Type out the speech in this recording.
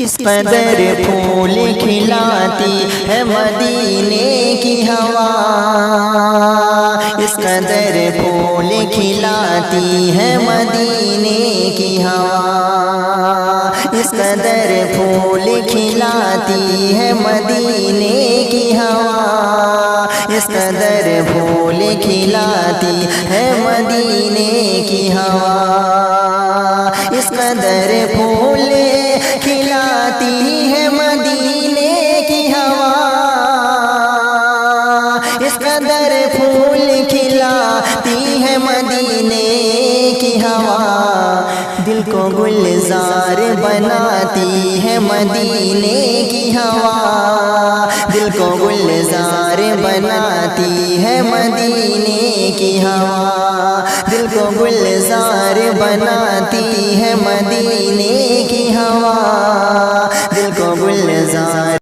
اس قدر پھول کھلاتی ہے مدینے کی ہوا، اس قدر پھول کھلاتی ہے مدینے کی ہوا، اس قدر پھول کھلاتی ہے مدینے کی ہوا، اس قدر پھول کھلاتی ہے مدینے کی ہوا، اس قدر پھول کھلاتی ہے مدینے کی ہوا، اس قدر پھول کھلاتی ہے مدینے کی ہوا، دل کو گلزار بناتی ہے مدینے کی ہوا، دل کو گلزار بناتی ہے مدینے کی ہوا، دل کو گلزار بناتی ہے مدینے کی ہوا، دل کو گلزار